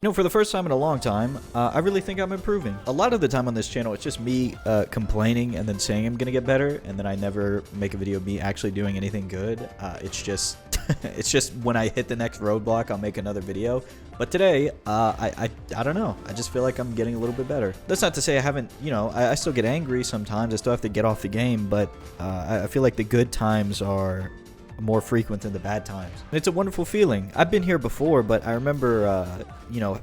For the first time in a long time, I really think I'm improving. A lot of the time on this channel, it's just me complaining and then saying I'm gonna get better, and then I never make a video of me actually doing anything good. It's just, it's just when I hit the next roadblock, I'll make another video. But today, I don't know. I just feel like I'm getting a little bit better. That's not to say I haven't, I still get angry sometimes. I still have to get off the game, but I feel like the good times are more frequent than the bad times. And it's a wonderful feeling. I've been here before, but I remember,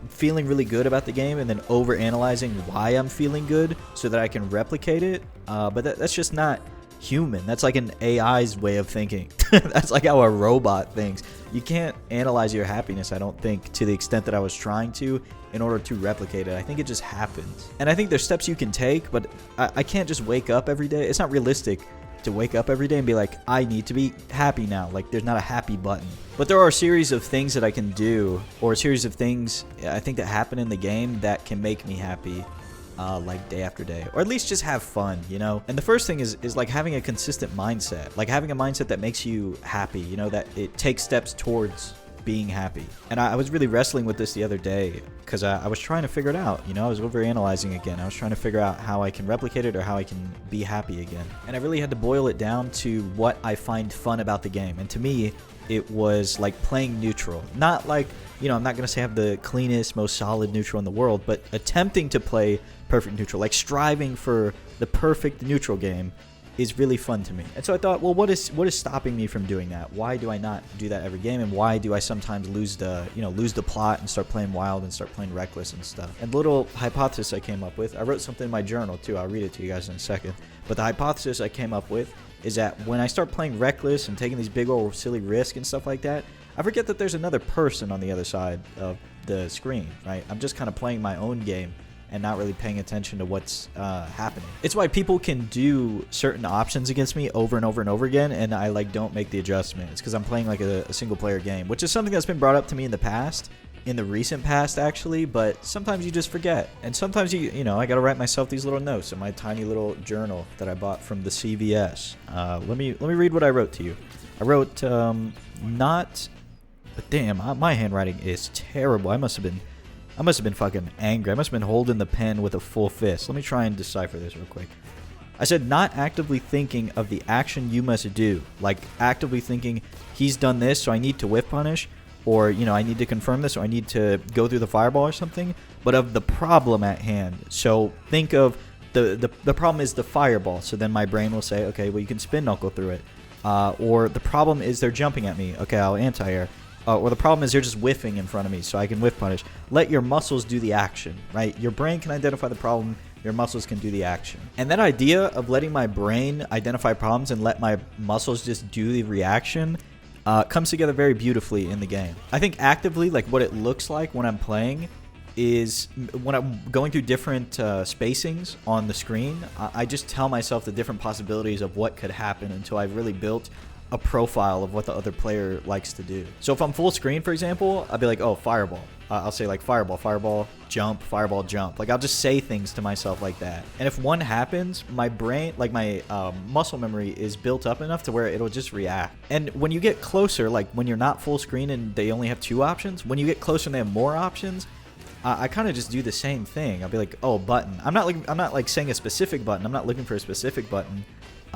feeling really good about the game and then over-analyzing why I'm feeling good so that I can replicate it. But that's just not human. That's like an AI's way of thinking. That's like how a robot thinks. You can't analyze your happiness, I don't think, to the extent that I was trying to in order to replicate it. I think it just happens. And I think there's steps you can take, but I can't just wake up every day. It's not realistic to wake up every day and be like, I need to be happy now. Like, there's not a happy button. But there are a series of things that I can do, or a series of things I think that happen in the game that can make me happy, like day after day, or at least just have fun, And the first thing is like having a consistent mindset, like having a mindset that makes you happy, that it takes steps towards being happy. And I was really wrestling with this the other day because I was trying to figure it out. I was over-analyzing again. I was trying to figure out how I can replicate it or how I can be happy again. And I really had to boil it down to what I find fun about the game. And to me, it was like playing neutral. Not like, I'm not going to say I have the cleanest, most solid neutral in the world, but attempting to play perfect neutral, like striving for the perfect neutral game is really fun to me. And so I thought, well, what is stopping me from doing that? Why do I not do that every game? And why do I sometimes lose the plot and start playing wild and start playing reckless and stuff? And the little hypothesis I came up with, I wrote something in my journal too. I'll read it to you guys in a second. But the hypothesis I came up with is that when I start playing reckless and taking these big old silly risks and stuff like that, I forget that there's another person on the other side of the screen, right? I'm just kind of playing my own game and not really paying attention to what's happening. It's why people can do certain options against me over and over and over again, and I don't make the adjustment. It's because I'm playing like a single player game, which is something that's been brought up to me in the past, in the recent past actually, but sometimes you just forget. And sometimes I gotta write myself these little notes in my tiny little journal that I bought from the CVS. Let me read what I wrote to you. I wrote, but damn, my handwriting is terrible. I must have been fucking angry. I must have been holding the pen with a full fist. Let me try and decipher this real quick. I said, not actively thinking of the action you must do. Like, actively thinking, he's done this, so I need to whiff punish. Or, I need to confirm this, or I need to go through the fireball or something. But of the problem at hand. So, think of the problem is the fireball. So then my brain will say, okay, well, you can spin knuckle through it. Or the problem is they're jumping at me. Okay, I'll anti-air. Or the problem is they're just whiffing in front of me, so I can whiff punish. Let your muscles do the action, right? Your brain can identify the problem, your muscles can do the action. And that idea of letting my brain identify problems and let my muscles just do the reaction comes together very beautifully in the game. I think actively, like what it looks like when I'm playing, is when I'm going through different spacings on the screen, I just tell myself the different possibilities of what could happen until I've really built a profile of what the other player likes to do. So if I'm full screen, for example, I'll be like, oh, fireball. I'll say like fireball, jump, fireball, jump. Like I'll just say things to myself like that. And if one happens, my brain, like my muscle memory is built up enough to where it'll just react. And when you get closer, like when you're not full screen and they only have 2 options, when you get closer and they have more options, I kind of just do the same thing. I'll be like, oh, button. I'm not like saying a specific button. I'm not looking for a specific button.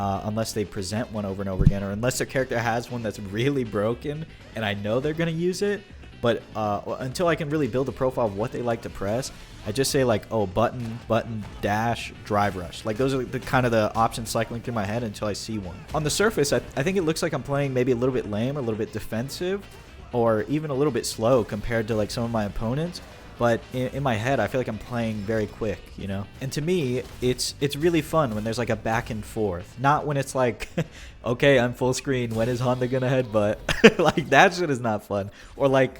Unless they present one over and over again, or unless their character has one that's really broken and I know they're going to use it. But until I can really build a profile of what they like to press, I just say like, oh, button, dash, drive rush. Like those are the kind of the options cycling through my head until I see one. On the surface, I think it looks like I'm playing maybe a little bit lame, a little bit defensive, or even a little bit slow compared to like some of my opponents. But in my head, I feel like I'm playing very quick, And to me, it's really fun when there's like a back and forth. Not when it's like, okay, I'm full screen. When is Honda gonna headbutt? Like that shit is not fun. Or like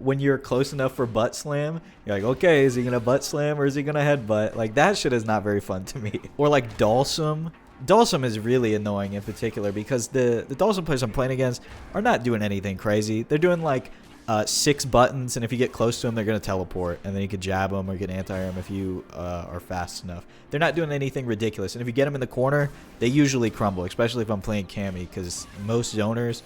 when you're close enough for butt slam, you're like, okay, is he gonna butt slam or is he gonna headbutt? Like that shit is not very fun to me. Or like Dalsum. Dalsum is really annoying in particular because the Dalsum players I'm playing against are not doing anything crazy. They're doing like 6 buttons, and if you get close to them, they're going to teleport, and then you could jab them or you can anti-air them if you are fast enough. They're not doing anything ridiculous, and if you get them in the corner, they usually crumble, especially if I'm playing Cammy, because most zoners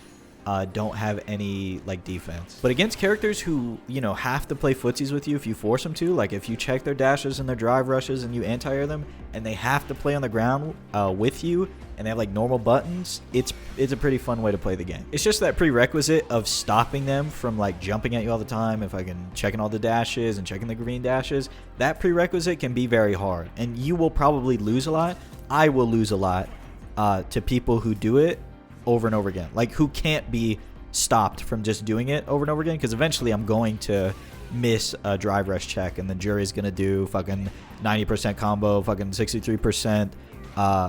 don't have any like defense. But against characters who, you know, have to play footsies with you if you force them to, like if you check their dashes and their drive rushes and you anti-air them and they have to play on the ground with you and they have like normal buttons, it's a pretty fun way to play the game. It's just that prerequisite of stopping them from like jumping at you all the time, if I can checking all the dashes and checking the green dashes. That prerequisite can be very hard and you will probably lose a lot. I will lose a lot to people who do it over and over again, like who can't be stopped from just doing it over and over again, because eventually I'm going to miss a drive rush check and the jury's gonna do fucking 90% combo, fucking 63%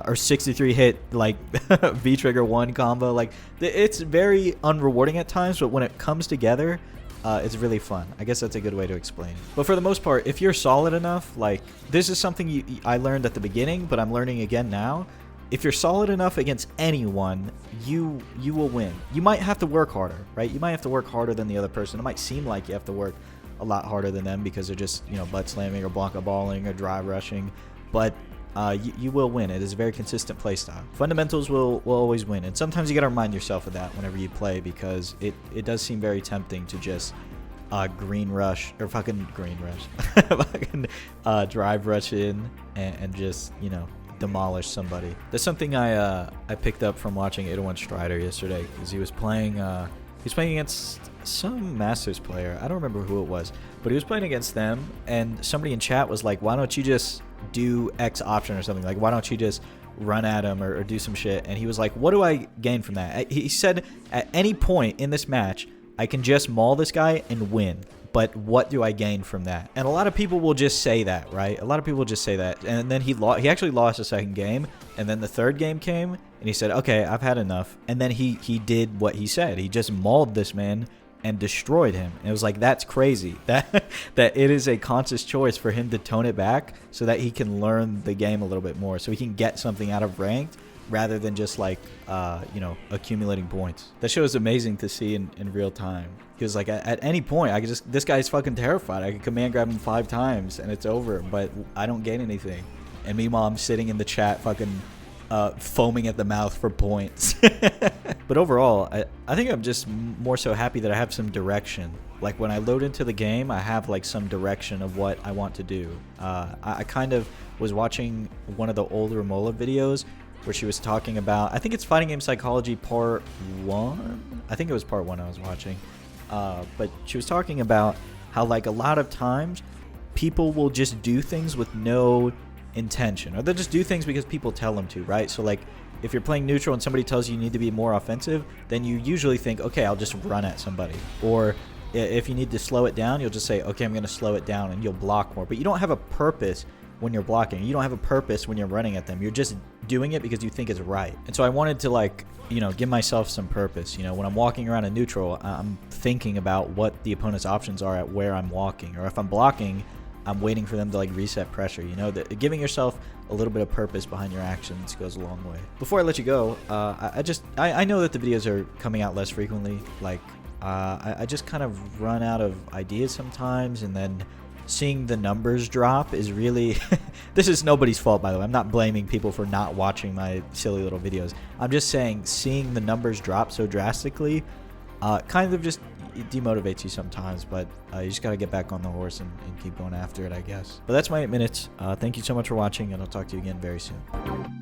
or 63 hit like V trigger 1 combo. Like it's very unrewarding at times, but when it comes together, it's really fun. I guess that's a good way to explain it. But for the most part, if you're solid enough, like this is something I learned at the beginning, but I'm learning again now. If you're solid enough against anyone, you will win. You might have to work harder, right? You might have to work harder than the other person. It might seem like you have to work a lot harder than them because they're just, you know, butt slamming or blanca balling or drive rushing. But you will win. It is a very consistent play style. Fundamentals will always win. And sometimes you got to remind yourself of that whenever you play, because it does seem very tempting to just green rush or fucking green rush. fucking drive rush in and just, you know, demolish somebody. That's something I picked up from watching 801 Strider yesterday, because he was playing against some Masters player. I don't remember who it was, but he was playing against them, and somebody in chat was like, why don't you just do X option or something, like why don't you just run at him or do some shit? And he was like, what do I gain from that? He said, at any point in this match I can just maul this guy and win, but what do I gain from that? And a lot of people will just say that, right? A lot of people just say that. And then he actually lost the second game, and then the third game came, and he said, okay, I've had enough. And then he did what he said. He just mauled this man and destroyed him. And it was like, that's crazy. That it is a conscious choice for him to tone it back so that he can learn the game a little bit more, so he can get something out of ranked rather than just like, you know, accumulating points. That show is amazing to see in real time. He was like, at any point, I could just, this guy's fucking terrified. I could command grab him 5 times and it's over, but I don't gain anything. And meanwhile, I'm sitting in the chat fucking foaming at the mouth for points. But overall, I think I'm just more so happy that I have some direction. Like when I load into the game, I have like some direction of what I want to do. I kind of was watching one of the older Mola videos where she was talking about, I think it's Fighting Game Psychology Part 1. I think it was Part 1 I was watching. But she was talking about how like a lot of times people will just do things with no intention, or they'll just do things because people tell them to, right? So like if you're playing neutral and somebody tells you you need to be more offensive, then you usually think, okay, I'll just run at somebody. Or if you need to slow it down, you'll just say, okay, I'm going to slow it down, and you'll block more. But you don't have a purpose when you're blocking. You don't have a purpose when you're running at them. You're just doing it because you think it's right. And so I wanted to, like, you know, give myself some purpose. You know, when I'm walking around in neutral, I'm thinking about what the opponent's options are at where I'm walking. Or if I'm blocking, I'm waiting for them to like reset pressure. You know, that giving yourself a little bit of purpose behind your actions goes a long way. Before I let you go, I know that the videos are coming out less frequently. Like I just kind of run out of ideas sometimes, and then seeing the numbers drop is really this is nobody's fault, by the way. I'm not blaming people for not watching my silly little videos. I'm just saying seeing the numbers drop so drastically kind of just demotivates you sometimes, but you just got to get back on the horse and keep going after it, I guess. But that's my 8 minutes. Thank you so much for watching, and I'll talk to you again very soon.